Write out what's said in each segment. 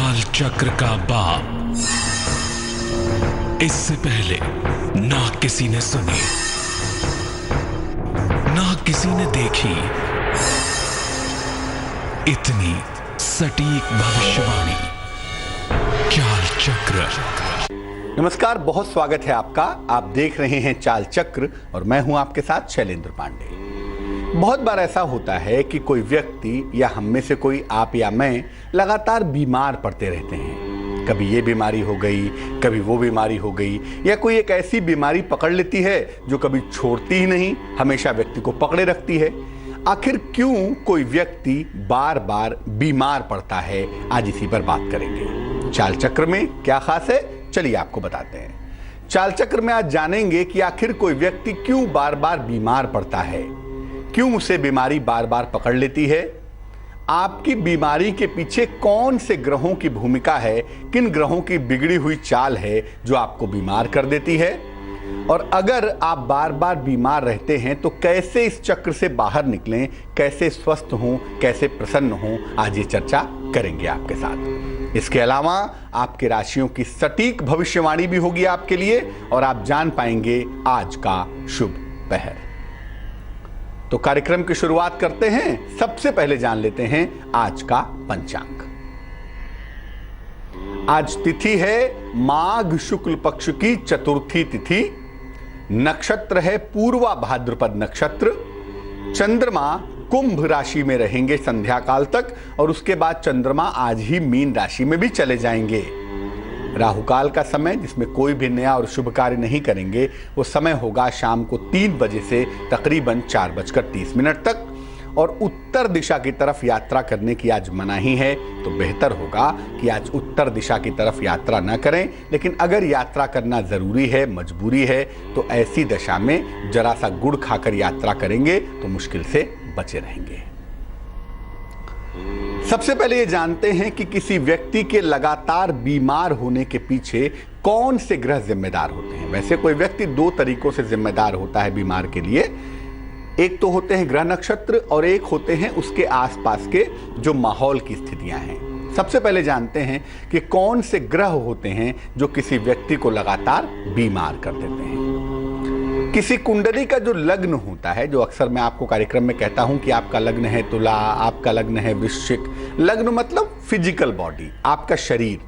चाल चक्र का बाप। इससे पहले ना किसी ने सुनी, ना किसी ने देखी इतनी सटीक भविष्यवाणी। चाल चक्र। नमस्कार, बहुत स्वागत है आपका। आप देख रहे हैं चाल चक्र और मैं हूं आपके साथ शैलेंद्र पांडे। बहुत बार ऐसा होता है कि कोई व्यक्ति या हम में से कोई, आप या मैं, लगातार बीमार पड़ते रहते हैं। कभी ये बीमारी हो गई, कभी वो बीमारी हो गई, या कोई एक ऐसी बीमारी पकड़ लेती है जो कभी छोड़ती ही नहीं, हमेशा व्यक्ति को पकड़े रखती है। आखिर क्यों कोई व्यक्ति बार बार बीमार पड़ता है, आज इसी पर बात करेंगे। चाल चक्र में क्या खास है, चलिए आपको बताते हैं। चाल चक्र में आज जानेंगे कि आखिर कोई व्यक्ति क्यों बार बार बीमार पड़ता है, क्यों उसे बीमारी बार बार पकड़ लेती है, आपकी बीमारी के पीछे कौन से ग्रहों की भूमिका है, किन ग्रहों की बिगड़ी हुई चाल है जो आपको बीमार कर देती है, और अगर आप बार बार बीमार रहते हैं तो कैसे इस चक्र से बाहर निकलें, कैसे स्वस्थ हों, कैसे प्रसन्न हों, आज ये चर्चा करेंगे आपके साथ। इसके अलावा आपके राशियों की सटीक भविष्यवाणी भी होगी आपके लिए और आप जान पाएंगे आज का शुभ पहर। तो कार्यक्रम की शुरुआत करते हैं। सबसे पहले जान लेते हैं आज का पंचांग। आज तिथि है माघ शुक्ल पक्ष की चतुर्थी तिथि, नक्षत्र है पूर्वा भाद्रपद नक्षत्र, चंद्रमा कुंभ राशि में रहेंगे संध्या काल तक और उसके बाद चंद्रमा आज ही मीन राशि में भी चले जाएंगे। राहु काल का समय, जिसमें कोई भी नया और शुभ कार्य नहीं करेंगे, वो समय होगा शाम को 3 बजे से तकरीबन 4:30 तक। और उत्तर दिशा की तरफ यात्रा करने की आज मनाही है, तो बेहतर होगा कि आज उत्तर दिशा की तरफ यात्रा न करें। लेकिन अगर यात्रा करना जरूरी है, मजबूरी है, तो ऐसी दशा में जरा सा गुड़ खाकर यात्रा करेंगे तो मुश्किल से बचे रहेंगे। सबसे पहले ये जानते हैं कि किसी व्यक्ति के लगातार बीमार होने के पीछे कौन से ग्रह जिम्मेदार होते हैं। वैसे कोई व्यक्ति 2 तरीकों से जिम्मेदार होता है बीमार के लिए। एक तो होते हैं ग्रह नक्षत्र और एक होते हैं उसके आसपास के जो माहौल की स्थितियां हैं। सबसे पहले जानते हैं कि कौन से ग्रह होते हैं जो किसी व्यक्ति को लगातार बीमार कर देते हैं। किसी कुंडली का जो लग्न होता है, जो अक्सर मैं आपको कार्यक्रम में कहता हूं कि आपका लग्न है तुला, आपका लग्न है वृश्चिक। लग्न मतलब फिजिकल बॉडी, आपका शरीर।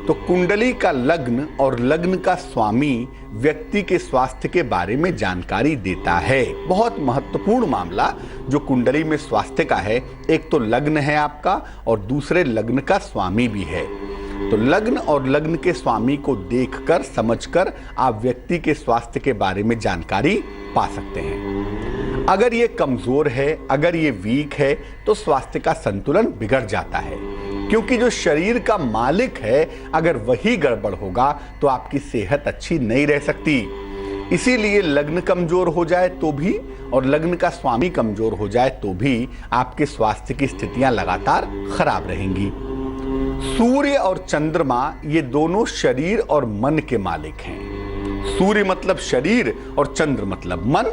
तो कुंडली का लग्न और लग्न का स्वामी व्यक्ति के स्वास्थ्य के बारे में जानकारी देता है। बहुत महत्वपूर्ण मामला जो कुंडली में स्वास्थ्य का है, एक तो लग्न है आपका और दूसरे लग्न का स्वामी भी है। तो लग्न और लग्न के स्वामी को देखकर, समझकर आप व्यक्ति के स्वास्थ्य के बारे में जानकारी पा सकते हैं। अगर ये कमजोर है, अगर ये वीक है, तो स्वास्थ्य का संतुलन बिगड़ जाता है, क्योंकि जो शरीर का मालिक है, अगर वही गड़बड़ होगा तो आपकी सेहत अच्छी नहीं रह सकती। इसीलिए लग्न कमजोर हो जाए तो भी और लग्न का स्वामी कमजोर हो जाए तो भी आपके स्वास्थ्य की स्थितियां लगातार खराब रहेंगी। सूर्य और चंद्रमा ये दोनों शरीर और मन के मालिक हैं। सूर्य मतलब शरीर और चंद्र मतलब मन।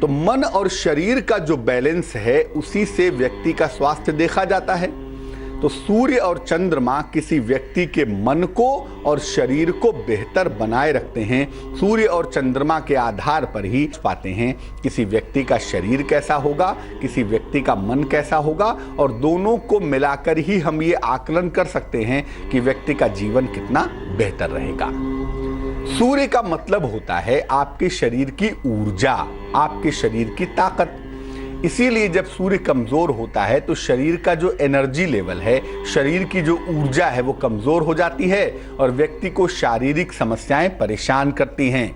तो मन और शरीर का जो बैलेंस है, उसी से व्यक्ति का स्वास्थ्य देखा जाता है। तो सूर्य और चंद्रमा किसी व्यक्ति के मन को और शरीर को बेहतर बनाए रखते हैं। सूर्य और चंद्रमा के आधार पर ही पाते हैं किसी व्यक्ति का शरीर कैसा होगा, किसी व्यक्ति का मन कैसा होगा, और दोनों को मिलाकर ही हम ये आकलन कर सकते हैं कि व्यक्ति का जीवन कितना बेहतर रहेगा। सूर्य का मतलब होता है आपके शरीर की ऊर्जा, आपके शरीर की ताकत। इसीलिए जब सूर्य कमजोर होता है तो शरीर का जो एनर्जी लेवल है, शरीर की जो ऊर्जा है, वो कमजोर हो जाती है और व्यक्ति को शारीरिक समस्याएं परेशान करती हैं।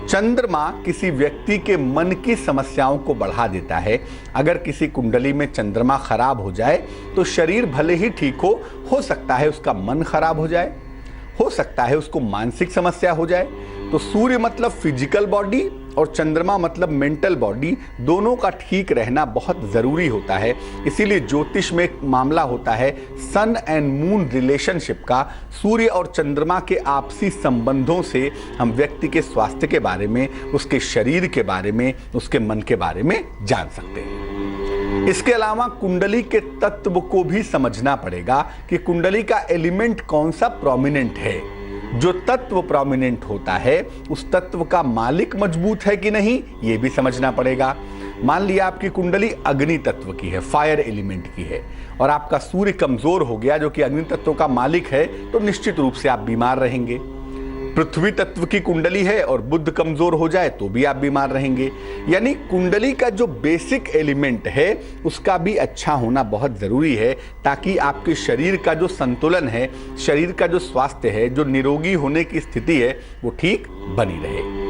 चंद्रमा किसी व्यक्ति के मन की समस्याओं को बढ़ा देता है। अगर किसी कुंडली में चंद्रमा खराब हो जाए तो शरीर भले ही ठीक हो सकता है उसका मन खराब हो सकता है उसको मानसिक समस्या हो जाए। तो सूर्य मतलब फिजिकल बॉडी और चंद्रमा मतलब मेंटल बॉडी, दोनों का ठीक रहना बहुत जरूरी होता है। इसीलिए ज्योतिष में एक मामला होता है सन एंड मून रिलेशनशिप का। सूर्य और चंद्रमा के आपसी संबंधों से हम व्यक्ति के स्वास्थ्य के बारे में, उसके शरीर के बारे में, उसके मन के बारे में जान सकते हैं। इसके अलावा कुंडली के तत्व को भी समझना पड़ेगा कि कुंडली का एलिमेंट कौन सा प्रोमिनेंट है। जो तत्व प्रोमिनेंट होता है उस तत्व का मालिक मजबूत है कि नहीं, यह भी समझना पड़ेगा। मान लिया आपकी कुंडली अग्नि तत्व की है, फायर एलिमेंट की है, और आपका सूर्य कमजोर हो गया जो कि अग्नि तत्व का मालिक है, तो निश्चित रूप से आप बीमार रहेंगे। पृथ्वी तत्व की कुंडली है और बुध कमजोर हो जाए तो भी आप बीमार रहेंगे। यानी कुंडली का जो बेसिक एलिमेंट है उसका भी अच्छा होना बहुत जरूरी है, ताकि आपके शरीर का जो संतुलन है, शरीर का जो स्वास्थ्य है, जो निरोगी होने की स्थिति है, वो ठीक बनी रहे।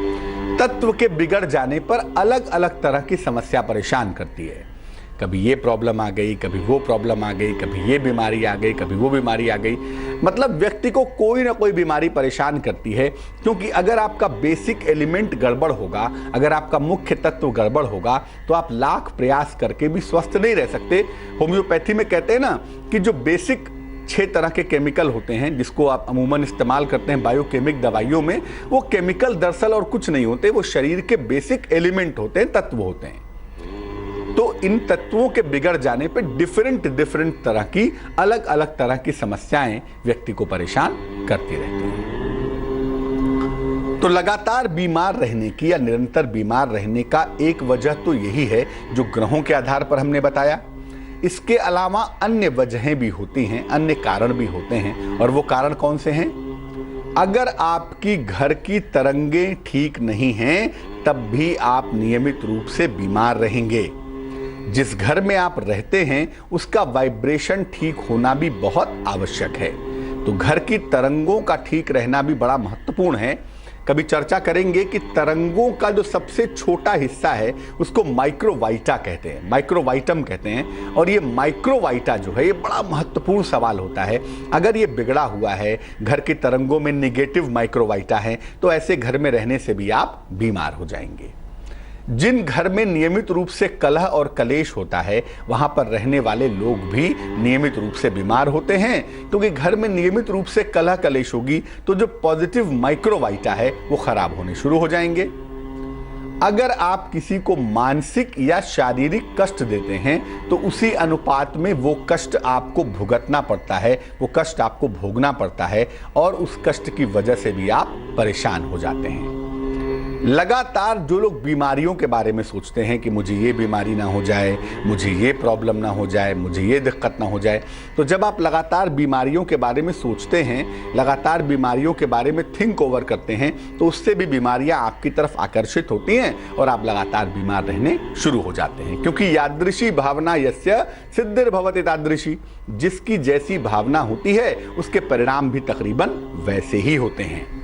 तत्व के बिगड़ जाने पर अलग अलग तरह की समस्या परेशान करती है। कभी ये प्रॉब्लम आ गई, कभी वो प्रॉब्लम आ गई, कभी ये बीमारी आ गई, कभी वो बीमारी आ गई। मतलब व्यक्ति को कोई ना कोई बीमारी परेशान करती है, क्योंकि अगर आपका बेसिक एलिमेंट गड़बड़ होगा, अगर आपका मुख्य तत्व गड़बड़ होगा, तो आप लाख प्रयास करके भी स्वस्थ नहीं रह सकते। होम्योपैथी में कहते हैं ना कि जो बेसिक 6 तरह के केमिकल होते हैं जिसको आप अमूमन इस्तेमाल करते हैं बायोकेमिक दवाइयों में, वो केमिकल दरअसल और कुछ नहीं होते, वो शरीर के बेसिक एलिमेंट होते हैं, तत्व होते हैं। तो इन तत्वों के बिगड़ जाने पर डिफरेंट तरह की अलग अलग तरह की समस्याएं व्यक्ति को परेशान करती रहती हैं। तो लगातार बीमार रहने की या निरंतर बीमार रहने का एक वजह तो यही है जो ग्रहों के आधार पर हमने बताया। इसके अलावा अन्य वजहें भी होती हैं, अन्य कारण भी होते हैं। और वो कारण कौन से हैं? अगर आपकी घर की तरंगें ठीक नहीं हैं, तब भी आप नियमित रूप से बीमार रहेंगे। जिस घर में आप रहते हैं उसका वाइब्रेशन ठीक होना भी बहुत आवश्यक है। तो घर की तरंगों का ठीक रहना भी बड़ा महत्वपूर्ण है। कभी चर्चा करेंगे कि तरंगों का जो सबसे छोटा हिस्सा है उसको माइक्रोवाइटा कहते हैं, माइक्रोवाइटम कहते हैं। और ये माइक्रोवाइटा जो है ये बड़ा महत्वपूर्ण सवाल होता है। अगर ये बिगड़ा हुआ है, घर की तरंगों में निगेटिव माइक्रोवाइटा है, तो ऐसे घर में रहने से भी आप बीमार हो जाएंगे। जिन घर में नियमित रूप से कलह और कलेश होता है वहां पर रहने वाले लोग भी नियमित रूप से बीमार होते हैं, क्योंकि घर में नियमित रूप से कलह कलेश होगी तो जो पॉजिटिव माइक्रोवाइटा है वो खराब होने शुरू हो जाएंगे। अगर आप किसी को मानसिक या शारीरिक कष्ट देते हैं तो उसी अनुपात में वो कष्ट आपको भुगतना पड़ता है, वो कष्ट आपको भोगना पड़ता है, और उस कष्ट की वजह से भी आप परेशान हो जाते हैं। लगातार जो लोग बीमारियों के बारे में सोचते हैं कि मुझे ये बीमारी ना हो जाए, मुझे ये प्रॉब्लम ना हो जाए, मुझे ये दिक्कत ना हो जाए, तो जब आप लगातार बीमारियों के बारे में सोचते हैं, लगातार बीमारियों के बारे में थिंक ओवर करते हैं, तो उससे भी बीमारियां आपकी तरफ आकर्षित होती हैं और आप लगातार बीमार रहने शुरू हो जाते हैं। क्योंकि यादृशी भावना यस्य सिद्धिर्भवति तादृशी, जिसकी जैसी भावना होती है उसके परिणाम भी तकरीबन वैसे ही होते हैं।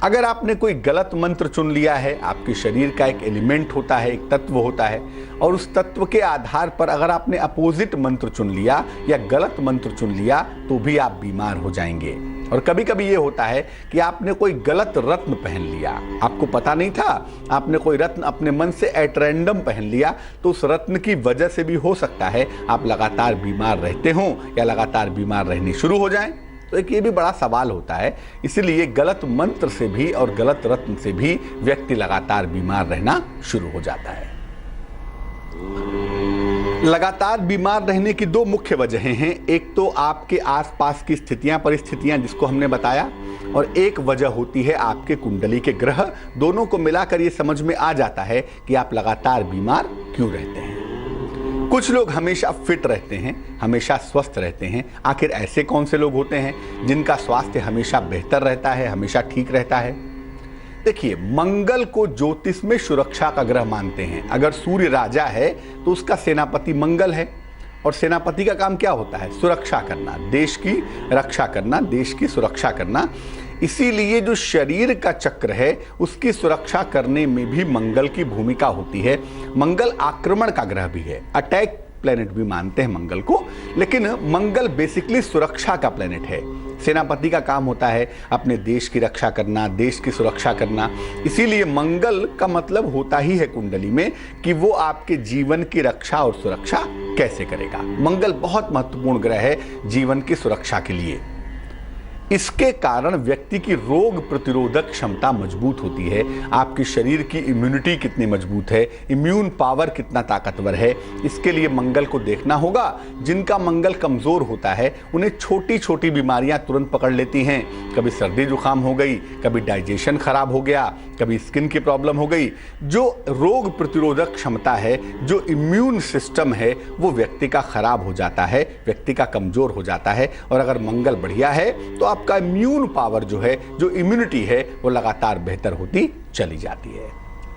अगर आपने कोई गलत मंत्र चुन लिया है, आपके शरीर का एक एलिमेंट होता है, एक तत्व होता है, और उस तत्व के आधार पर अगर आपने अपोजिट मंत्र चुन लिया या गलत मंत्र चुन लिया तो भी आप बीमार हो जाएंगे। और कभी कभी ये होता है कि आपने कोई गलत रत्न पहन लिया, आपको पता नहीं था, आपने कोई रत्न अपने मन से एट रैंडम पहन लिया, तो उस रत्न की वजह से भी हो सकता है आप लगातार बीमार रहते हों या लगातार बीमार रहने शुरू हो जाएं। तो एक ये भी बड़ा सवाल होता है। इसीलिए गलत मंत्र से भी और गलत रत्न से भी व्यक्ति लगातार बीमार रहना शुरू हो जाता है। लगातार बीमार रहने की 2 मुख्य वजहें हैं। एक तो आपके आसपास की स्थितियां, परिस्थितियां जिसको हमने बताया, और एक वजह होती है आपके कुंडली के ग्रह। दोनों को मिलाकर ये समझ में आ जाता है कि आप लगातार बीमार क्यों रहते हैं। कुछ लोग हमेशा फिट रहते हैं, हमेशा स्वस्थ रहते हैं। आखिर ऐसे कौन से लोग होते हैं जिनका स्वास्थ्य हमेशा बेहतर रहता है, हमेशा ठीक रहता है? देखिए, मंगल को ज्योतिष में सुरक्षा का ग्रह मानते हैं। अगर सूर्य राजा है तो उसका सेनापति मंगल है, और सेनापति का काम क्या होता है? सुरक्षा करना, देश की रक्षा करना, देश की सुरक्षा करना। इसीलिए जो शरीर का चक्र है उसकी सुरक्षा करने में भी मंगल की भूमिका होती है। मंगल आक्रमण का ग्रह भी है, अटैक प्लेनेट भी मानते हैं मंगल को, लेकिन मंगल बेसिकली सुरक्षा का प्लेनेट है। सेनापति का काम होता है अपने देश की रक्षा करना, देश की सुरक्षा करना। इसीलिए मंगल का मतलब होता ही है कुंडली में कि वो आपके जीवन की रक्षा और सुरक्षा कैसे करेगा। मंगल बहुत महत्वपूर्ण ग्रह है जीवन की सुरक्षा के लिए। इसके कारण व्यक्ति की रोग प्रतिरोधक क्षमता मजबूत होती है। आपकी शरीर की इम्यूनिटी कितनी मजबूत है, इम्यून पावर कितना ताकतवर है, इसके लिए मंगल को देखना होगा। जिनका मंगल कमजोर होता है उन्हें छोटी छोटी बीमारियां तुरंत पकड़ लेती हैं। कभी सर्दी जुकाम हो गई, कभी डाइजेशन खराब हो गया, कभी स्किन की प्रॉब्लम हो गई। जो रोग प्रतिरोधक क्षमता है, जो इम्यून सिस्टम है, वो व्यक्ति का खराब हो जाता है, व्यक्ति का कमजोर हो जाता है। और अगर मंगल बढ़िया है तो आपका इम्यून पावर जो है, जो इम्यूनिटी है, वो लगातार बेहतर होती चली जाती है।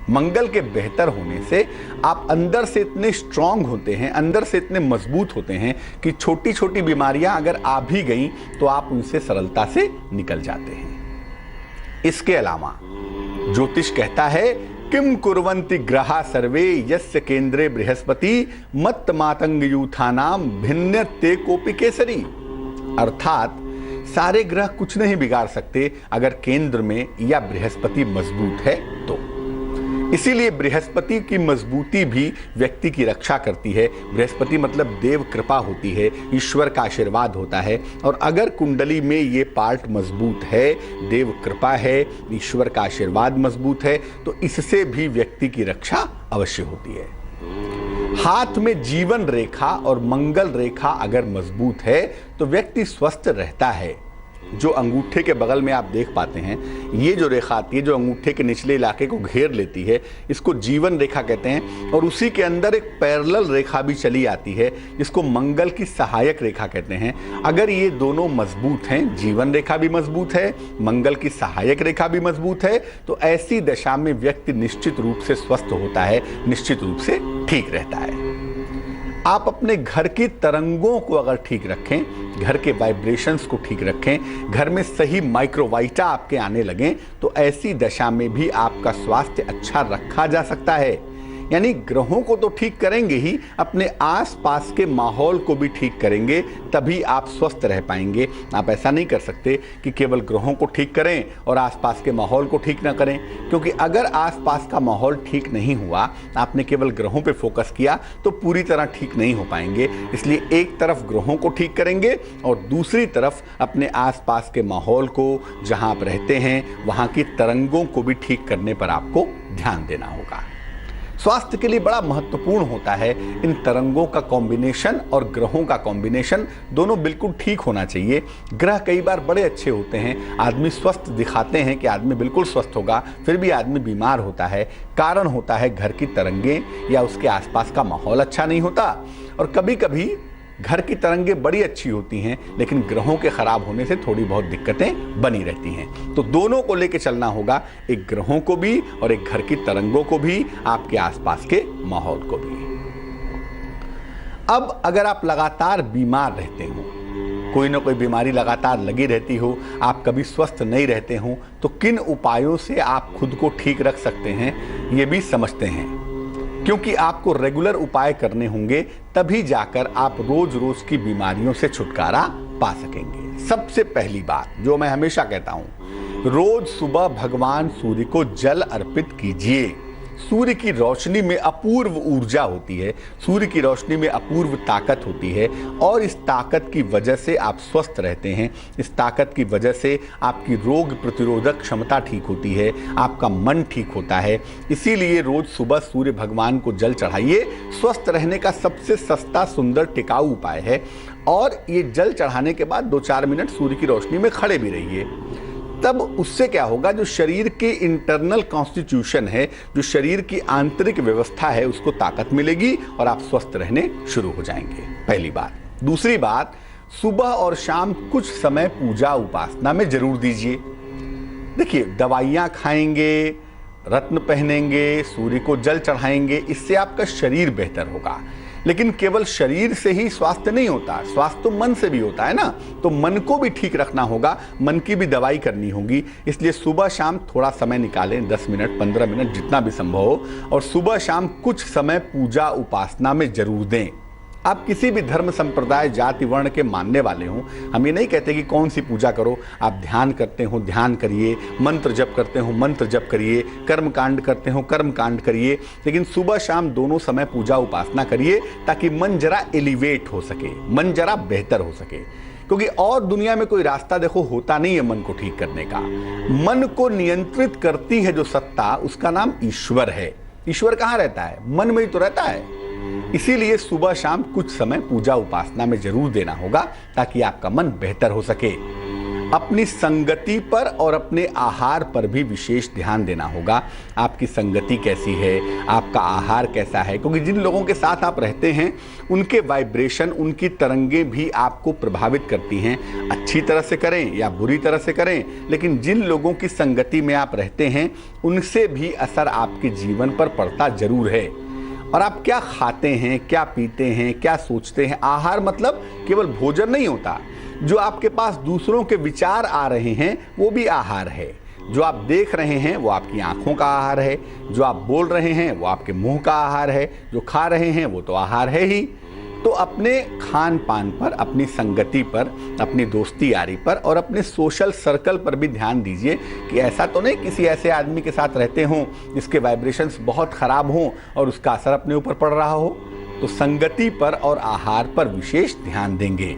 मंगल के बेहतर होने से आप अंदर से इतने स्ट्रांग होते हैं, अंदर से इतने मजबूत होते हैं कि छोटी छोटी बीमारियां अगर आ भी गई तो आप उनसे सरलता से निकल जाते हैं। इसके अलावा ज्योतिष कहता है, किम कुर्वन्ति ग्रहा सर्वे यस्य केंद्रे बृहस्पति मत्त मातंग यूथानाम भिन्न ते कोपि केसरी। अर्थात सारे ग्रह कुछ नहीं बिगाड़ सकते अगर केंद्र में या बृहस्पति मजबूत है तो। इसीलिए बृहस्पति की मजबूती भी व्यक्ति की रक्षा करती है। बृहस्पति मतलब देव कृपा होती है, ईश्वर का आशीर्वाद होता है। और अगर कुंडली में ये पार्ट मजबूत है, देव कृपा है, ईश्वर का आशीर्वाद मजबूत है, तो इससे भी व्यक्ति की रक्षा अवश्य होती है। हाथ में जीवन रेखा और मंगल रेखा अगर मजबूत है तो व्यक्ति स्वस्थ रहता है। जो अंगूठे के बगल में आप देख पाते हैं, ये जो रेखा आती है, जो अंगूठे के निचले इलाके को घेर लेती है, इसको जीवन रेखा कहते हैं। और उसी के अंदर एक पैरेलल रेखा भी चली आती है, जिसको मंगल की सहायक रेखा कहते हैं। अगर ये दोनों मजबूत हैं, जीवन रेखा भी मजबूत है, मंगल की सहायक रेखा भी मजबूत है, तो ऐसी दशा में व्यक्ति निश्चित रूप से स्वस्थ होता है, निश्चित रूप से ठीक रहता है। आप अपने घर की तरंगों को अगर ठीक रखें, घर के वाइब्रेशंस को ठीक रखें, घर में सही माइक्रोवाइटा आपके आने लगें, तो ऐसी दशा में भी आपका स्वास्थ्य अच्छा रखा जा सकता है। यानी ग्रहों को तो ठीक करेंगे ही, अपने आसपास के माहौल को भी ठीक करेंगे, तभी आप स्वस्थ रह पाएंगे। आप ऐसा नहीं कर सकते कि केवल ग्रहों को ठीक करें और आसपास के माहौल को ठीक ना करें, क्योंकि अगर आसपास का माहौल ठीक नहीं हुआ, आपने केवल ग्रहों पे फोकस किया, तो पूरी तरह ठीक नहीं हो पाएंगे। इसलिए एक तरफ ग्रहों को ठीक करेंगे और दूसरी तरफ अपने आसपास के माहौल को, जहां आप रहते हैं, वहां की तरंगों को भी ठीक करने पर आपको ध्यान देना होगा। स्वास्थ्य के लिए बड़ा महत्वपूर्ण होता है इन तरंगों का कॉम्बिनेशन और ग्रहों का कॉम्बिनेशन, दोनों बिल्कुल ठीक होना चाहिए। ग्रह कई बार बड़े अच्छे होते हैं, आदमी स्वस्थ दिखाते हैं कि आदमी बिल्कुल स्वस्थ होगा, फिर भी आदमी बीमार होता है। कारण होता है घर की तरंगें या उसके आसपास का माहौल अच्छा नहीं होता। और कभी कभी घर की तरंगें बड़ी अच्छी होती हैं, लेकिन ग्रहों के खराब होने से थोड़ी बहुत दिक्कतें बनी रहती हैं। तो दोनों को लेके चलना होगा, एक ग्रहों को भी और एक घर की तरंगों को भी, आपके आसपास के माहौल को भी। अब अगर आप लगातार बीमार रहते हो, कोई ना कोई बीमारी लगातार लगी रहती हो, आप कभी स्वस्थ नहीं रहते हो, तो किन उपायों से आप खुद को ठीक रख सकते हैं, ये भी समझते हैं। क्योंकि आपको रेगुलर उपाय करने होंगे, तभी जाकर आप रोज रोज की बीमारियों से छुटकारा पा सकेंगे। सबसे पहली बात जो मैं हमेशा कहता हूं, रोज सुबह भगवान सूर्य को जल अर्पित कीजिए। सूर्य की रोशनी में अपूर्व ऊर्जा होती है, सूर्य की रोशनी में अपूर्व ताकत होती है, और इस ताकत की वजह से आप स्वस्थ रहते हैं। इस ताकत की वजह से आपकी रोग प्रतिरोधक क्षमता ठीक होती है, आपका मन ठीक होता है। इसीलिए रोज सुबह सूर्य भगवान को जल चढ़ाइए। स्वस्थ रहने का सबसे सस्ता, सुंदर, टिकाऊ उपाय है। और ये जल चढ़ाने के बाद 2-4 मिनट सूर्य की रोशनी में खड़े भी रहिए। तब उससे क्या होगा, जो शरीर की इंटरनल कॉन्स्टिट्यूशन है, जो शरीर की आंतरिक व्यवस्था है, उसको ताकत मिलेगी और आप स्वस्थ रहने शुरू हो जाएंगे। पहली बात। दूसरी बात, सुबह और शाम कुछ समय पूजा उपासना में जरूर दीजिए। देखिए, दवाइयाँ खाएंगे, रत्न पहनेंगे, सूर्य को जल चढ़ाएंगे, इससे आपका शरीर बेहतर होगा। लेकिन केवल शरीर से ही स्वास्थ्य नहीं होता, स्वास्थ्य तो मन से भी होता है ना। तो मन को भी ठीक रखना होगा, मन की भी दवाई करनी होगी। इसलिए सुबह शाम थोड़ा समय निकालें, 10 मिनट, 15 मिनट, जितना भी संभव हो, और सुबह शाम कुछ समय पूजा उपासना में जरूर दें। आप किसी भी धर्म, संप्रदाय, जाति, वर्ण के मानने वाले हों, हम ये नहीं कहते कि कौन सी पूजा करो। आप ध्यान करते हो, ध्यान करिए, मंत्र जप करते हो, मंत्र जप करिए, कर्म कांड करते हो, कर्म कांड करिए, लेकिन सुबह शाम दोनों समय पूजा उपासना करिए, ताकि मन जरा एलिवेट हो सके, मन जरा बेहतर हो सके। क्योंकि और दुनिया में कोई रास्ता देखो होता नहीं है मन को ठीक करने का। मन को नियंत्रित करती है जो सत्ता, उसका नाम ईश्वर है। ईश्वर कहाँ रहता है? मन में ही तो रहता है। इसीलिए सुबह शाम कुछ समय पूजा उपासना में जरूर देना होगा ताकि आपका मन बेहतर हो सके। अपनी संगति पर और अपने आहार पर भी विशेष ध्यान देना होगा। आपकी संगति कैसी है, आपका आहार कैसा है, क्योंकि जिन लोगों के साथ आप रहते हैं उनके वाइब्रेशन, उनकी तरंगें भी आपको प्रभावित करती हैं। अच्छी तरह से करें या बुरी तरह से करें, लेकिन जिन लोगों की संगति में आप रहते हैं उनसे भी असर आपके जीवन पर पड़ता जरूर है। और आप क्या खाते हैं, क्या पीते हैं, क्या सोचते हैं। आहार मतलब केवल भोजन नहीं होता। जो आपके पास दूसरों के विचार आ रहे हैं वो भी आहार है। जो आप देख रहे हैं वो आपकी आंखों का आहार है। जो आप बोल रहे हैं वो आपके मुंह का आहार है। जो खा रहे हैं वो तो आहार है ही। तो अपने खान पान पर, अपनी संगति पर, अपनी दोस्ती यारी पर और अपने सोशल सर्कल पर भी ध्यान दीजिए कि ऐसा तो नहीं किसी ऐसे आदमी के साथ रहते हों जिसके वाइब्रेशंस बहुत खराब हों और उसका असर अपने ऊपर पड़ रहा हो। तो संगति पर और आहार पर विशेष ध्यान देंगे।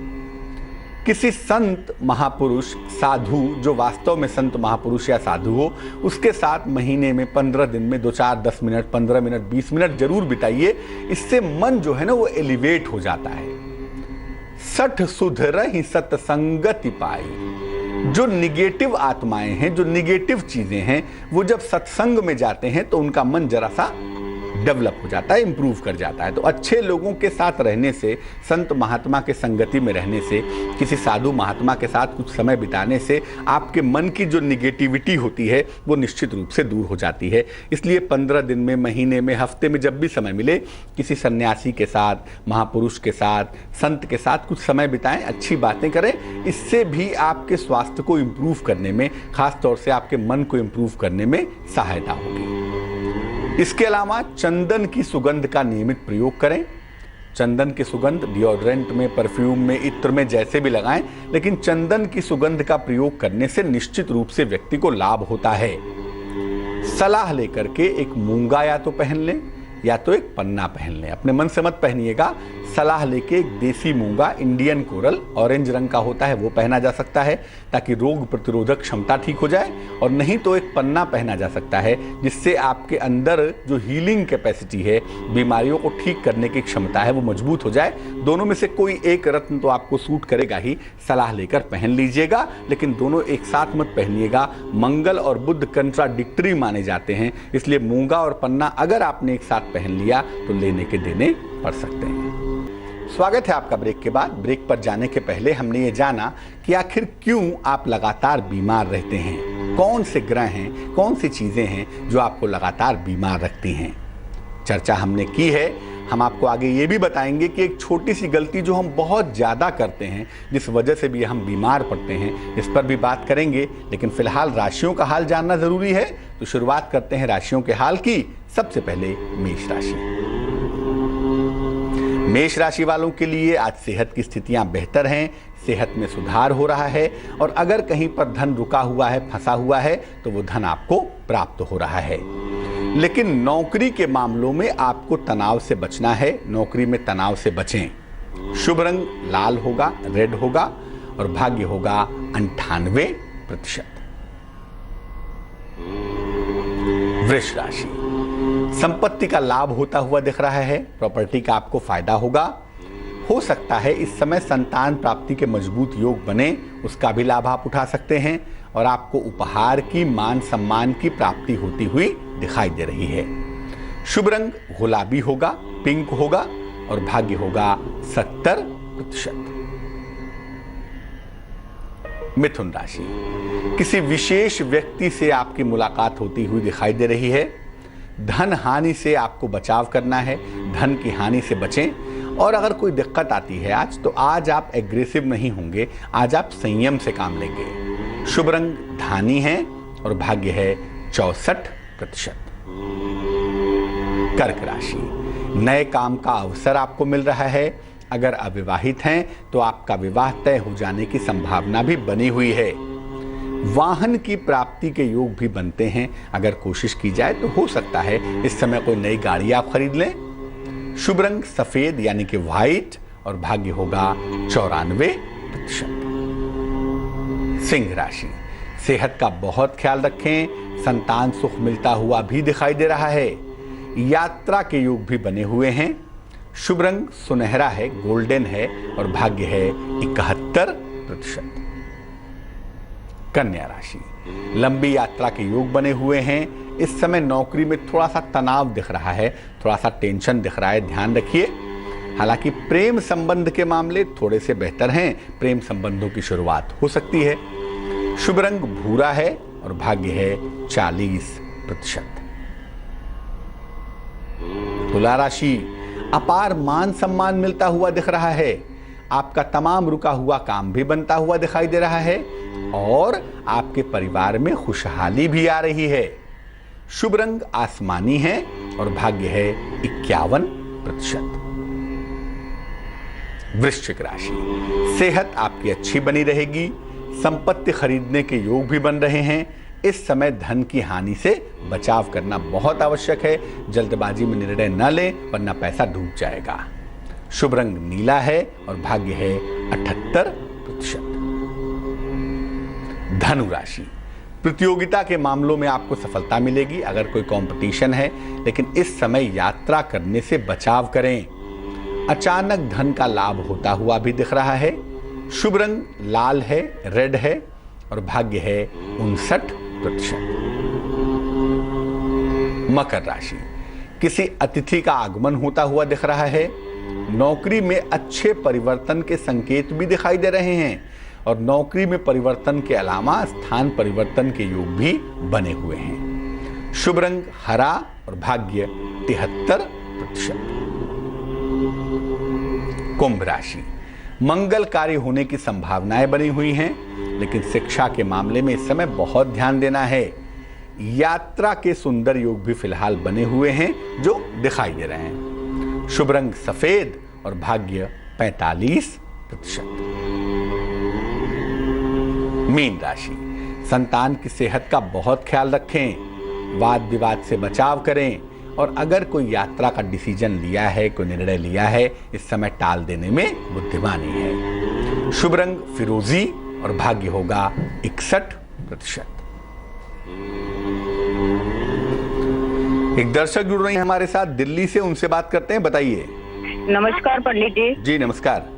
किसी संत महापुरुष, साधु, जो वास्तव में संत महापुरुष या साधु हो, उसके साथ महीने में 15 दिन में 2, 4, 10 मिनट, 15 मिनट, 20 मिनट जरूर बिताइए। इससे मन जो है ना वो एलिवेट हो जाता है। सठ सुधरहि सत्संगति पाई। जो निगेटिव आत्माएं हैं, जो निगेटिव चीजें हैं, वो जब सत्संग में जाते हैं तो उनका मन जरा सा डेवलप हो जाता है, इंप्रूव कर जाता है। तो अच्छे लोगों के साथ रहने से, संत महात्मा के संगति में रहने से, किसी साधु महात्मा के साथ कुछ समय बिताने से आपके मन की जो निगेटिविटी होती है वो निश्चित रूप से दूर हो जाती है। इसलिए 15 दिन में, महीने में, हफ्ते में जब भी समय मिले किसी सन्यासी के साथ, महापुरुष के साथ, संत के साथ कुछ समय बिताएं, अच्छी बातें करें। इससे भी आपके स्वास्थ्य को इम्प्रूव करने में, खास तौर से आपके मन को इम्प्रूव करने में सहायता होगी। इसके अलावा चंदन की सुगंध का नियमित प्रयोग करें। चंदन की सुगंध डिओड्रेंट में, परफ्यूम में, इत्र में जैसे भी लगाएं, लेकिन चंदन की सुगंध का प्रयोग करने से निश्चित रूप से व्यक्ति को लाभ होता है। सलाह लेकर के एक मूंगा या तो पहन लें या तो एक पन्ना पहन लें। अपने मन से मत पहनिएगा। सलाह लेके एक देसी मूंगा, इंडियन कोरल, ऑरेंज रंग का होता है, वो पहना जा सकता है ताकि रोग प्रतिरोधक क्षमता ठीक हो जाए। और नहीं तो एक पन्ना पहना जा सकता है जिससे आपके अंदर जो हीलिंग कैपेसिटी है, बीमारियों को ठीक करने की क्षमता है, वो मजबूत हो जाए। दोनों में से कोई एक रत्न तो आपको सूट करेगा ही। सलाह लेकर पहन लीजिएगा, लेकिन दोनों एक साथ मत पहनिएगा। मंगल और बुध कंट्राडिक्टरी माने जाते हैं, इसलिए मूंगा और पन्ना अगर आपने एक साथ पहन लिया तो लेने के देने पड़ सकते हैं। स्वागत है आपका ब्रेक के बाद। ब्रेक पर जाने के पहले हमने ये जाना कि आखिर क्यों आप लगातार बीमार रहते हैं। कौन से ग्रह हैं, कौन सी चीजें हैं जो आपको लगातार बीमार रखती हैं। चर्चा हमने की है। हम आपको आगे ये भी बताएंगे कि एक छोटी सी गलती जो हम बहुत ज़्यादा करते हैं, जिस वजह से भी हम बीमार पड़ते हैं, इस पर भी बात करेंगे। लेकिन फिलहाल राशियों का हाल जानना ज़रूरी है, तो शुरुआत करते हैं राशियों के हाल की। सबसे पहले मेष राशि। मेष राशि वालों के लिए आज सेहत की स्थितियां बेहतर हैं। सेहत में सुधार हो रहा है और अगर कहीं पर धन रुका हुआ है, फंसा हुआ है, तो वो धन आपको प्राप्त हो रहा है। लेकिन नौकरी के मामलों में आपको तनाव से बचना है। नौकरी में तनाव से बचें। शुभ रंग लाल होगा, रेड होगा और भाग्य होगा 98%। वृष राशि। संपत्ति का लाभ होता हुआ दिख रहा है। प्रॉपर्टी का आपको फायदा होगा। हो सकता है इस समय संतान प्राप्ति के मजबूत योग बने, उसका भी लाभ आप उठा सकते हैं। और आपको उपहार की, मान सम्मान की प्राप्ति होती हुई दिखाई दे रही है। शुभ रंग गुलाबी होगा, पिंक होगा और भाग्य होगा 70%। मिथुन राशि। किसी विशेष व्यक्ति से आपकी मुलाकात होती हुई दिखाई दे रही है। धन हानि से आपको बचाव करना है। धन की हानि से बचें। और अगर कोई दिक्कत आती है आज, तो आज आप एग्रेसिव नहीं होंगे, आज आप संयम से काम लेंगे। शुभ रंग धानी है और भाग्य है 64%। कर्क राशि। नए काम का अवसर आपको मिल रहा है। अगर अविवाहित हैं तो आपका विवाह तय हो जाने की संभावना भी बनी हुई है। वाहन की प्राप्ति के योग भी बनते हैं। अगर कोशिश की जाए तो हो सकता है इस समय कोई नई गाड़ी आप खरीद लें। शुभ रंग सफेद यानी कि व्हाइट और भाग्य होगा 94%। सिंह राशि, सेहत का बहुत ख्याल रखें, संतान सुख मिलता हुआ भी दिखाई दे रहा है। यात्रा के योग भी बने हुए हैं। शुभ रंग सुनहरा है, गोल्डन है और भाग्य है 71%। कन्या राशि, लंबी यात्रा के योग बने हुए हैं। इस समय नौकरी में थोड़ा सा तनाव दिख रहा है, थोड़ा सा टेंशन दिख रहा है, ध्यान रखिए। हालांकि प्रेम संबंध के मामले थोड़े से बेहतर हैं, प्रेम संबंधों की शुरुआत हो सकती है। शुभ रंग भूरा है और भाग्य है 40%। तुला राशि, अपार मान सम्मान मिलता हुआ दिख रहा है। आपका तमाम रुका हुआ काम भी बनता हुआ दिखाई दे रहा है और आपके परिवार में खुशहाली भी आ रही है। शुभ रंग आसमानी है और भाग्य है 51%। वृश्चिक राशि, सेहत आपकी अच्छी बनी रहेगी। संपत्ति खरीदने के योग भी बन रहे हैं। इस समय धन की हानि से बचाव करना बहुत आवश्यक है। जल्दबाजी में निर्णय न लें वरना पैसा डूब जाएगा। शुभ रंग नीला है और भाग्य है 78%। धनु राशि, प्रतियोगिता के मामलों में आपको सफलता मिलेगी अगर कोई कंपटीशन है, लेकिन इस समय यात्रा करने से बचाव करें। अचानक धन का लाभ होता हुआ भी दिख रहा है। शुभ रंग लाल है, रेड है और भाग्य है 59%। मकर राशि, किसी अतिथि का आगमन होता हुआ दिख रहा है। नौकरी में अच्छे परिवर्तन के संकेत भी दिखाई दे रहे हैं और नौकरी में परिवर्तन के अलावा स्थान परिवर्तन के योग भी बने हुए हैं। शुभ रंग हरा और भाग्य 73%। कुंभ राशि, मंगल कार्य होने की संभावनाएं बनी हुई हैं, लेकिन शिक्षा के मामले में इस समय बहुत ध्यान देना है। यात्रा के सुंदर योग भी फिलहाल बने हुए हैं जो दिखाई दे रहे हैं। शुभ रंग सफेद और भाग्य 45%। मीन राशि, संतान की सेहत का बहुत ख्याल रखें, वाद विवाद से बचाव करें और अगर कोई यात्रा का डिसीजन लिया है, कोई निर्णय लिया है, इस समय टाल देने में बुद्धिमानी है। शुभ रंग फिरोजी और भाग्य होगा 61%। एक दर्शक जुड़ रही हैं हमारे साथ दिल्ली से, उनसे बात करते हैं। बताइए। नमस्कार पंडित जी। जी नमस्कार।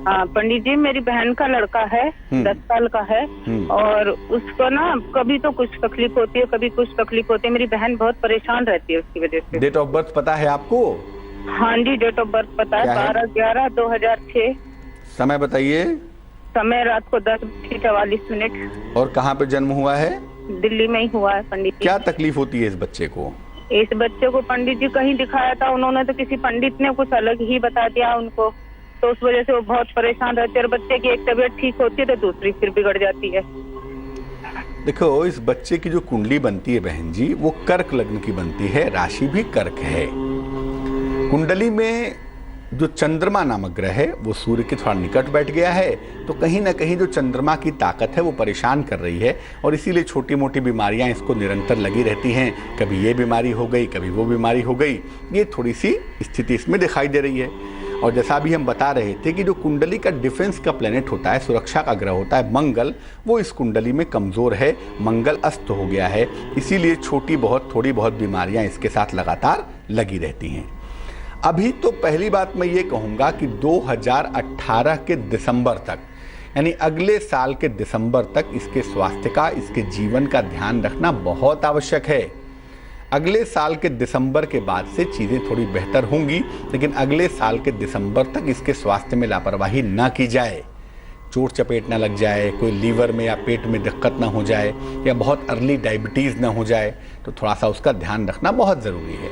पंडित जी, मेरी बहन का लड़का है, 10 साल का है और उसको ना कभी तो कुछ तकलीफ होती है, कभी कुछ तकलीफ होती है। मेरी बहन बहुत परेशान रहती है उसकी वजह से। डेट ऑफ बर्थ पता है आपको? हाँ जी, डेट ऑफ बर्थ पता है, 12/11/2006। समय बताइए। समय रात को 10:44। और कहाँ पे जन्म हुआ है? दिल्ली में ही हुआ है पंडित जी। क्या तकलीफ होती है इस बच्चे को? इस बच्चे को पंडित जी कहीं दिखाया था उन्होंने, तो किसी पंडित ने कुछ अलग ही बता दिया उनको, तो उस वजह से वो बहुत परेशान रहते हैं। और बच्चे की एक तबीयत ठीक होती है तो दूसरी फिर बिगड़ जाती है। देखो, इस बच्चे की जो कुंडली बनती है बहन जी, वो कर्क लग्न की बनती है, राशि भी कर्क है। कुंडली में जो चंद्रमा नामक ग्रह है वो सूर्य के थोड़ा निकट बैठ गया है, तो कहीं ना कहीं जो चंद्रमा की ताकत है वो परेशान कर रही है और इसीलिए छोटी मोटी बीमारियां इसको निरंतर लगी रहती हैं। कभी ये बीमारी हो गई, कभी वो बीमारी हो गई, ये थोड़ी सी स्थिति इसमें दिखाई दे रही है। और जैसा अभी हम बता रहे थे कि जो कुंडली का डिफेंस का प्लेनेट होता है, सुरक्षा का ग्रह होता है मंगल, वो इस कुंडली में कमज़ोर है, मंगल अस्त हो गया है, इसीलिए थोड़ी बहुत बीमारियां इसके साथ लगातार लगी रहती हैं। अभी तो पहली बात मैं ये कहूँगा कि 2018 के दिसंबर तक, यानी अगले साल के दिसंबर तक इसके स्वास्थ्य का, इसके जीवन का ध्यान रखना बहुत आवश्यक है। अगले साल के दिसंबर के बाद से चीज़ें थोड़ी बेहतर होंगी, लेकिन अगले साल के दिसंबर तक इसके स्वास्थ्य में लापरवाही ना की जाए। चोट चपेट ना लग जाए, कोई लीवर में या पेट में दिक्कत ना हो जाए, या बहुत अर्ली डायबिटीज़ ना हो जाए, तो थोड़ा सा उसका ध्यान रखना बहुत ज़रूरी है।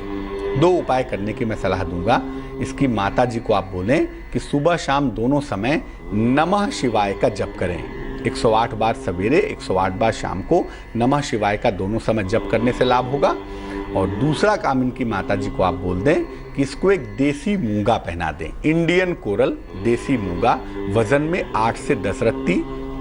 2 उपाय करने की मैं सलाह दूंगा। इसकी माता जी को आप बोलें कि सुबह शाम दोनों समय नमः शिवाय का जप करें। 108 बार सवेरे, 108 बार शाम को नमः शिवाय का दोनों समय जप करने से लाभ होगा। और दूसरा काम इनकी माता जी को आप बोल दें कि इसको एक देसी मूंगा पहना दें, इंडियन कोरल देसी मूंगा, वजन में 8 से 10 रत्ती,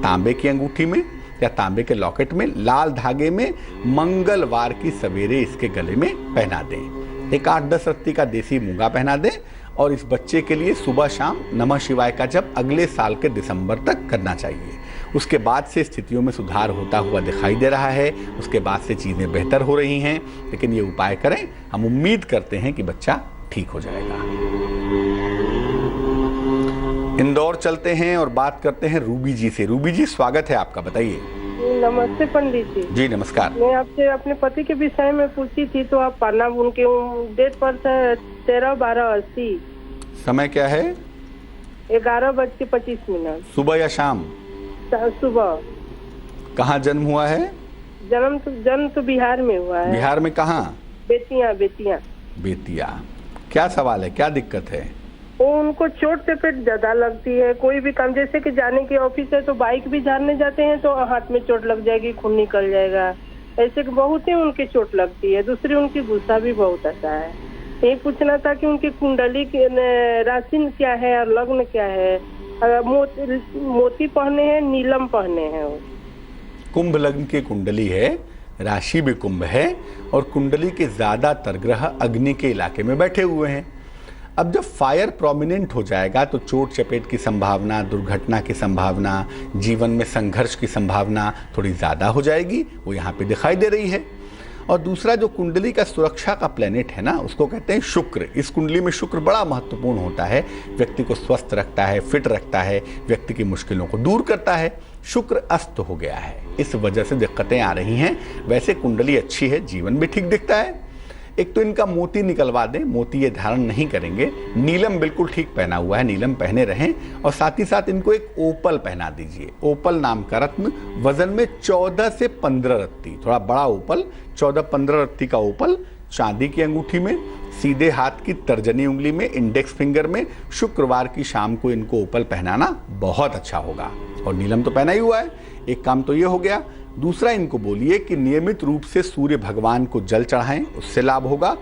तांबे की अंगूठी में या तांबे के लॉकेट में, लाल धागे में, मंगलवार की सवेरे इसके गले में पहना दें। एक 8-10 रत्ती का देसी मूंगा पहना दें और इस बच्चे के लिए सुबह शाम नमः शिवाय का जप अगले साल के दिसंबर तक करना चाहिए। उसके बाद से स्थितियों में सुधार होता हुआ दिखाई दे रहा है, उसके बाद से चीज़ें बेहतर हो रही हैं, लेकिन ये उपाय करें, हम उम्मीद करते हैं कि बच्चा ठीक हो जाएगा। इंदौर चलते हैं और बात करते हैं रूबी जी से। रूबी जी, स्वागत है आपका, बताइए। नमस्ते पंडित जी। जी नमस्कार। मैं आपसे अपने पति के विषय में पूछी थी, तो आप पढ़ना, उनके डेट पर 13/12/80। समय क्या है? 11:25। सुबह या शाम? सुबह। कहाँ जन्म हुआ है? जन्म तो बिहार में हुआ है। बिहार में कहाँ? बेतिया। क्या सवाल है, क्या दिक्कत है? वो उनको चोट से पेट ज्यादा लगती है। कोई भी काम, जैसे कि जाने की ऑफिस है तो बाइक भी झाड़ने जाते हैं तो हाथ में चोट लग जाएगी, खून निकल जाएगा। ऐसे कि बहुत ही उनकी चोट लगती है। दूसरी, उनकी गुस्सा भी बहुत आता है। ये पूछना था कि उनकी कुंडली की राशि क्या है और लग्न क्या है। मोती पहने हैं, नीलम पहने हैं। वो कुंभ लग्न की कुंडली है, राशि भी कुंभ है और कुंडली के ज्यादातर ग्रह अग्नि के इलाके में बैठे हुए हैं। अब जब फायर प्रोमिनेंट हो जाएगा तो चोट चपेट की संभावना, दुर्घटना की संभावना, जीवन में संघर्ष की संभावना थोड़ी ज़्यादा हो जाएगी, वो यहाँ पे दिखाई दे रही है। और दूसरा, जो कुंडली का सुरक्षा का प्लेनेट है ना, उसको कहते हैं शुक्र। इस कुंडली में शुक्र बड़ा महत्वपूर्ण होता है, व्यक्ति को स्वस्थ रखता है, फिट रखता है, व्यक्ति की मुश्किलों को दूर करता है। शुक्र अस्त हो गया है, इस वजह से दिक्कतें आ रही हैं। वैसे कुंडली अच्छी है, जीवन भी ठीक दिखता है। एक तो इनका मोती निकलवा दें, मोती ये धारण नहीं करेंगे। नीलम बिल्कुल ठीक पहना हुआ है, नीलम पहने रहें। और साथ ही साथ इनको एक ओपल पहना दीजिए। ओपल नाम का रत्न, वजन में 14 से 15 रत्ती, थोड़ा बड़ा ओपल, 14-15 रत्ती का ओपल, चांदी की अंगूठी में, सीधे हाथ की तर्जनी उंगली में, इंडेक्स फिंगर में। शुक्रवार की शाम को इनको ओपल पहनाना बहुत अच्छा होगा। और नीलम तो पहना ही हुआ है, एक काम तो ये हो गया। दूसरा, इनको बोलिए कि नियमित रूप से सूर्य भगवान को जल चढ़ाएं, उससे लाभ होगा।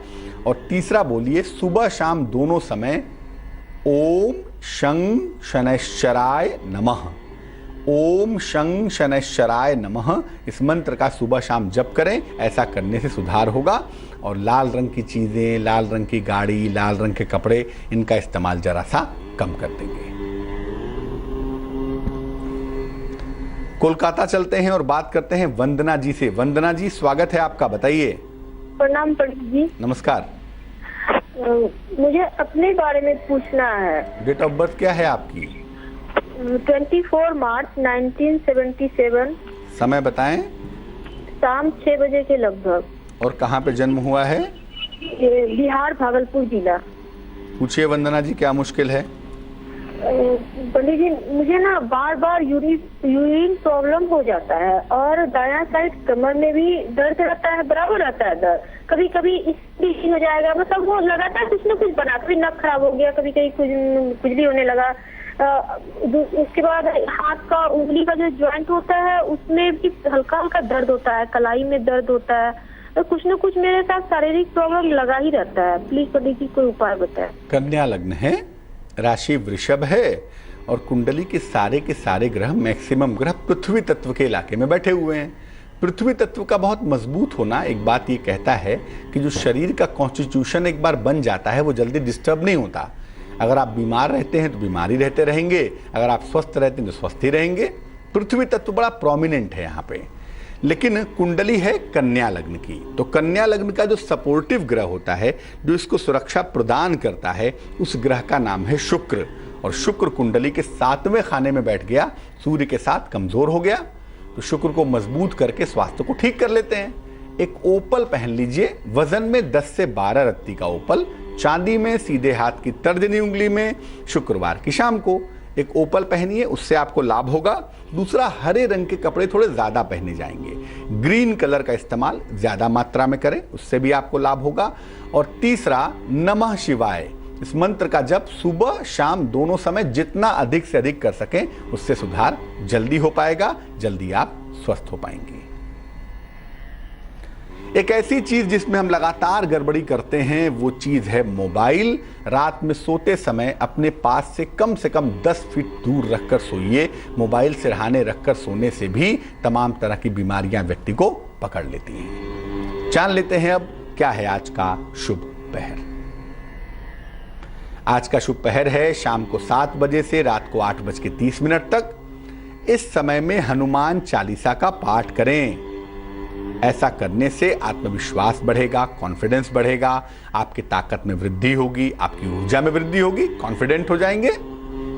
और तीसरा बोलिए, सुबह शाम दोनों समय ओम शं शनैश्चराय नमः, ओम शं शनैश्चराय नमः, इस मंत्र का सुबह शाम जप करें। ऐसा करने से सुधार होगा। और लाल रंग की चीज़ें, लाल रंग की गाड़ी, लाल रंग के कपड़े, इनका इस्तेमाल जरा सा कम कर देंगे। कोलकाता चलते हैं और बात करते हैं वंदना जी से। वंदना जी, स्वागत है आपका, बताइए। प्रणाम पंडित जी। नमस्कार। मुझे अपने बारे में पूछना है। डेट ऑफ बर्थ क्या है आपकी? 24 मार्च 1977। समय बताएं। शाम 6 बजे के लगभग। और कहाँ पे जन्म हुआ है? बिहार, भागलपुर जिला। पूछिए वंदना जी, क्या मुश्किल है? पंडित जी, मुझे ना बार बार यूरिन प्रॉब्लम हो जाता है और दायां साइड कमर में भी दर्द रहता है, बराबर रहता है दर्द। कभी कभी इसलिए हो जाएगा, मतलब वो लगातार कुछ न कुछ बना, कभी नक खराब हो गया, कभी कहीं खुजली होने लगा। उसके बाद हाथ का उंगली का जो ज्वाइंट होता है उसमें भी हल्का हल्का दर्द होता है, कलाई में दर्द होता है। तो कुछ न कुछ मेरे साथ शारीरिक प्रॉब्लम लगा ही रहता है। प्लीज पंडित जी कोई उपाय बताएं। कन्या लग्न है, राशि वृषभ है और कुंडली के सारे ग्रह, मैक्सिमम ग्रह पृथ्वी तत्व के इलाके में बैठे हुए हैं। पृथ्वी तत्व का बहुत मजबूत होना एक बात ये कहता है कि जो शरीर का कॉन्स्टिट्यूशन एक बार बन जाता है वो जल्दी डिस्टर्ब नहीं होता। अगर आप बीमार रहते हैं तो बीमारी रहते रहेंगे, अगर आप स्वस्थ रहते हैं तो स्वस्थ ही रहेंगे। पृथ्वी तत्व बड़ा प्रोमिनेंट है यहाँ पे। लेकिन कुंडली है कन्या लग्न की, तो कन्या लग्न का जो सपोर्टिव ग्रह होता है, जो इसको सुरक्षा प्रदान करता है, उस ग्रह का नाम है शुक्र। और शुक्र कुंडली के 7वें खाने में बैठ गया, सूर्य के साथ कमजोर हो गया। तो शुक्र को मजबूत करके स्वास्थ्य को ठीक कर लेते हैं। एक ओपल पहन लीजिए, वजन में 10 से 12 रत्ती का ओपल, चांदी में, सीधे हाथ की तर्जनी उंगली में, शुक्रवार की शाम को एक ओपल पहनिए, उससे आपको लाभ होगा। दूसरा, हरे रंग के कपड़े थोड़े ज्यादा पहने जाएंगे, ग्रीन कलर का इस्तेमाल ज्यादा मात्रा में करें, उससे भी आपको लाभ होगा। और तीसरा, नमः शिवाय, इस मंत्र का जप सुबह शाम दोनों समय जितना अधिक से अधिक कर सकें, उससे सुधार जल्दी हो पाएगा, जल्दी आप स्वस्थ हो पाएंगे। एक ऐसी चीज जिसमें हम लगातार गड़बड़ी करते हैं वो चीज है मोबाइल। रात में सोते समय अपने पास से कम 10 फीट दूर रखकर सोइए। मोबाइल सिरहाने रखकर सोने से भी तमाम तरह की बीमारियां व्यक्ति को पकड़ लेती हैं। जान लेते हैं अब क्या है आज का शुभ पहर। आज का शुभ पहर है शाम को 7 बजे से रात को 8:30 तक। इस समय में हनुमान चालीसा का पाठ करें। ऐसा करने से आत्मविश्वास बढ़ेगा, कॉन्फिडेंस बढ़ेगा, आपकी ताकत में वृद्धि होगी, आपकी ऊर्जा में वृद्धि होगी, कॉन्फिडेंट हो जाएंगे।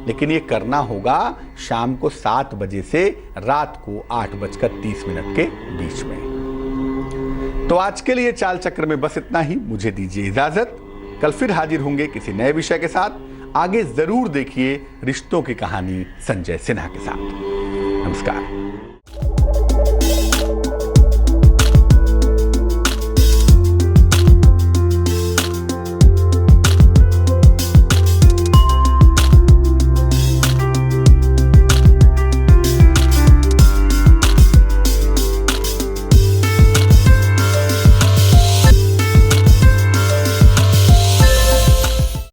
लेकिन ये करना होगा शाम को 7 बजे से रात को 8:30 के बीच में। तो आज के लिए चाल चक्र में बस इतना ही। मुझे दीजिए इजाजत। कल फिर हाजिर होंगे किसी नए विषय के साथ। आगे जरूर देखिए रिश्तों की कहानी संजय सिन्हा के साथ। नमस्कार।